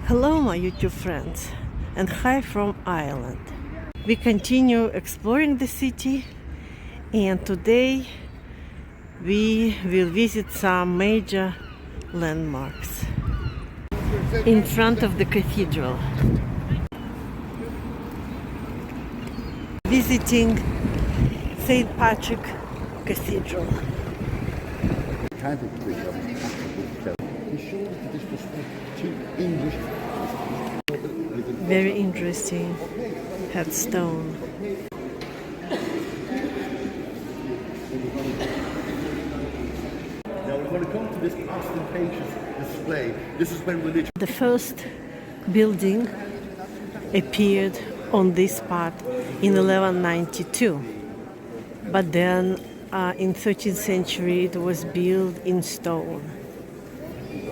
Hello my YouTube friends and hi from Ireland. We continue exploring the city and today we will visit some major landmarks in front of the cathedral. Visiting St. Patrick Cathedral. Very interesting headstone. Now we're going to come to this ostentatious display. This is when religion. The first building appeared on this spot in 1192, but then in 13th century it was built in stone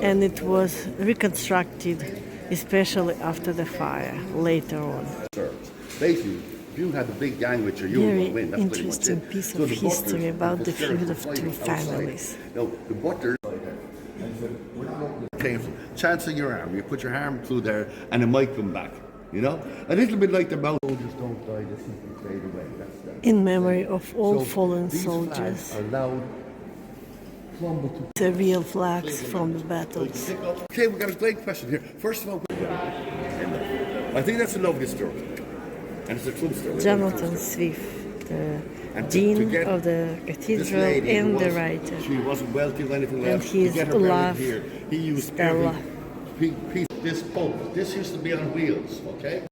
and it was reconstructed especially after the fire later on. Basically, if you had a big gang with you, you were going to win. That's pretty much Interesting it. piece So of the history butlers about and the feud of servants two outside. families. Now, the butlers came from chancing your arm. You put your arm through there and it might come back. You know? A little bit like the mouth. Soldiers don't die, they simply fade away. That's that. In memory of all So fallen these soldiers. flags are loud. The real flags from the battles. Okay, we've got a great question here. First of all, I think that's a lovely story. And it's a true story. Johnathan Swift, the And dean get of the cathedral lady and the was, writer. She wasn't wealthy or anything And else. his To get her buried love, here, he used Stella. every piece. This pulpit, this used to be on wheels, okay?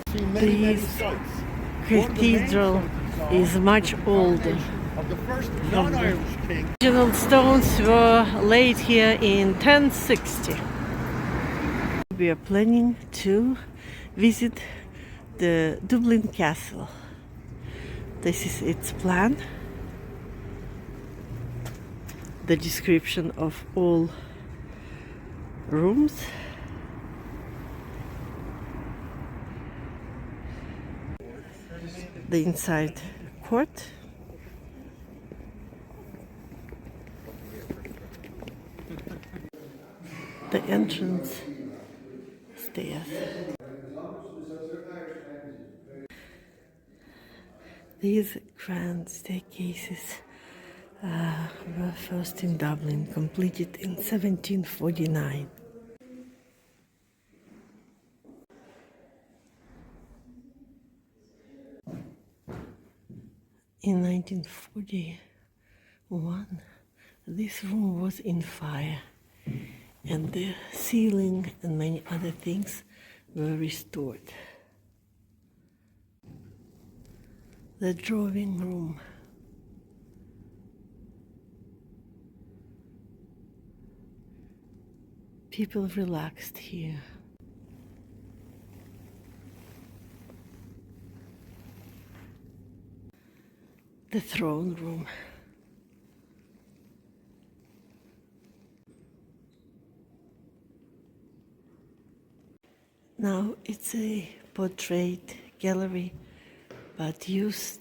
See many This sites. cathedral is much older. Of the first non-Irish king. Original stones were laid here in 1060. We are planning to visit the Dublin Castle. This is its plan. The description of all rooms. The inside court. The entrance stairs. These grand staircases were first in Dublin, completed in 1749. In 1941, this room was in fire, and the ceiling and many other things were restored. The drawing room. People relaxed here. The throne room. Now it's a portrait gallery, but used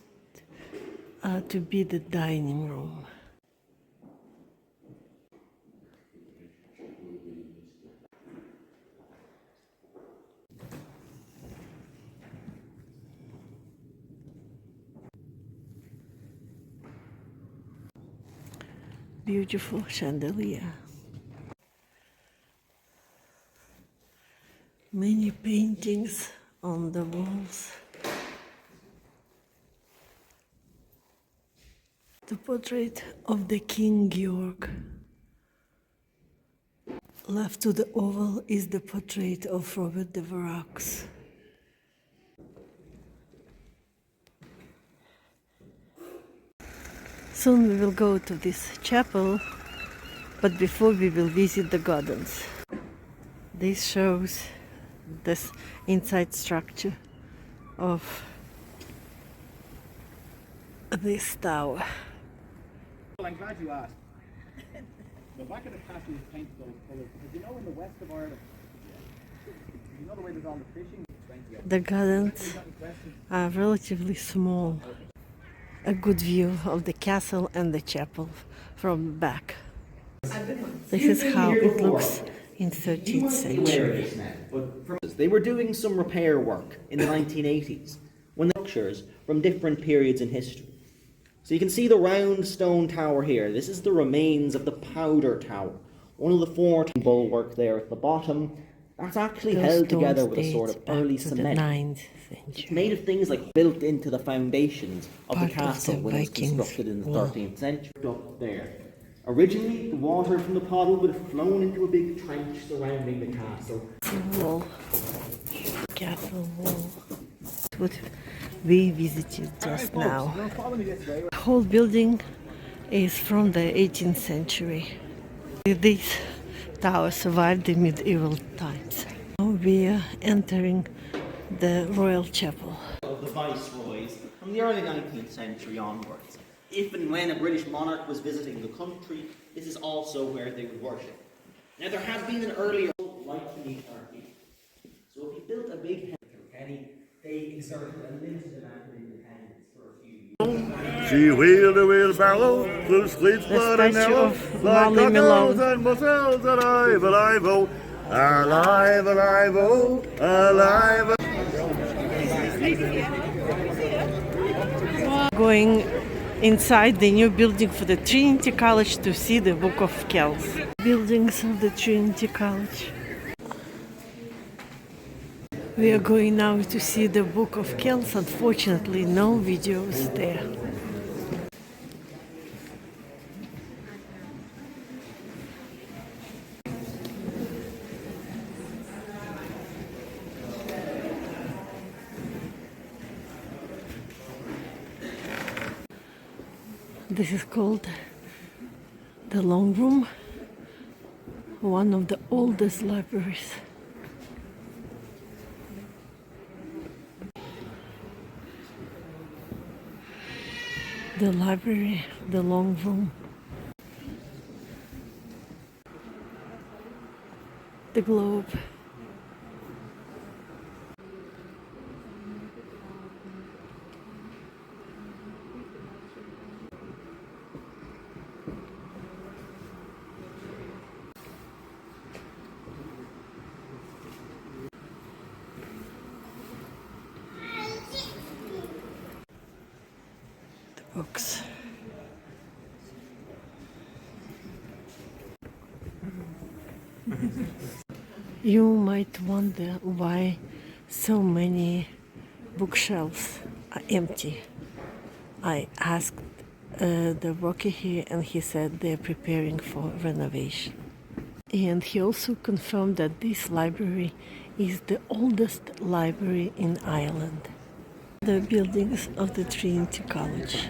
to be the dining room. Beautiful chandelier. Many paintings on the walls. The portrait of the King Georg. Left to the oval is the portrait of Robert de Verax. Soon we will go to this chapel, but before we will visit the gardens. This shows this inside structure of this tower. Well, I'm glad you asked. The back of the castle is painted those colours because you know in the west of Ireland, you know the way there's all the fishing. The gardens are relatively small. A good view of the castle and the chapel from the back. This is how it looks in 13th century. They were doing some repair work in the 1980s when the structures from different periods in history. So you can see the round stone tower here. This is the remains of the powder tower. One of the four bulwark there at the bottom. That's actually held together with a sort of early cement. It's made of things like built into the foundations of the castle when it was constructed in the 13th century. Up there. Originally, the water from the puddle would have flown into a big trench surrounding the castle. Wall. Castle wall. What we visited just now. The whole building is from the 18th century. This tower survived the medieval times. Now we are entering the royal chapel. Of the viceroys from the early 19th century onwards. If and when a British monarch was visiting the country, this is also where they would worship. Now there has been an earlier Viking Turkey. So if he built a big head, they exerted a limited amount of independence for a few years. She wheeled a wheelbarrow, through streets blood and narrow, like cockles and mussels, alive, alive, oh, alive, alive, oh, alive. Going inside the new building for the Trinity College to see the Book of Kells. Buildings of the Trinity College. We are going now to see the Book of Kells. Unfortunately, no videos there. This is called the Long Room, one of the oldest libraries. The library, the Long Room. The globe. Books. You might wonder why so many bookshelves are empty. I asked the worker here and he said they're preparing for renovation. And he also confirmed that this library is the oldest library in Ireland. The buildings of the Trinity College.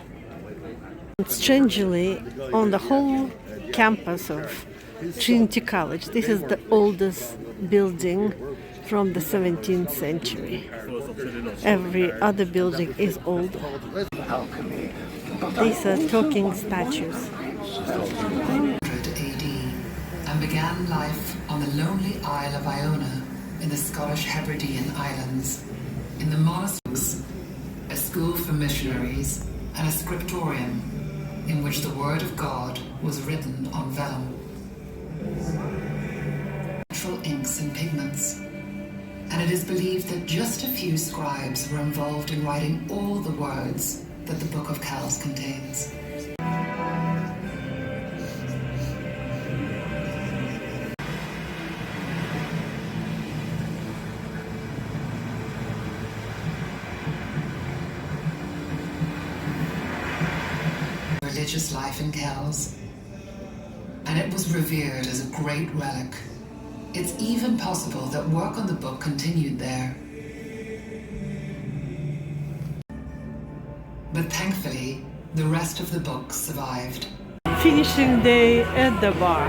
Strangely, on the whole campus of Trinity College, this is the oldest building from the 17th century. Every other building is older. These are talking statues. 100 AD and began life on the lonely Isle of Iona in the Scottish Hebridean Islands. In the monasteries, a school for missionaries, and a scriptorium in which the word of God was written on vellum, natural inks and pigments. And it is believed that just a few scribes were involved in writing all the words that the Book of Kells contains. Religious life in Kells, and it was revered as a great relic. It's even possible that work on the book continued there. But thankfully, the rest of the book survived. Finishing day at the bar.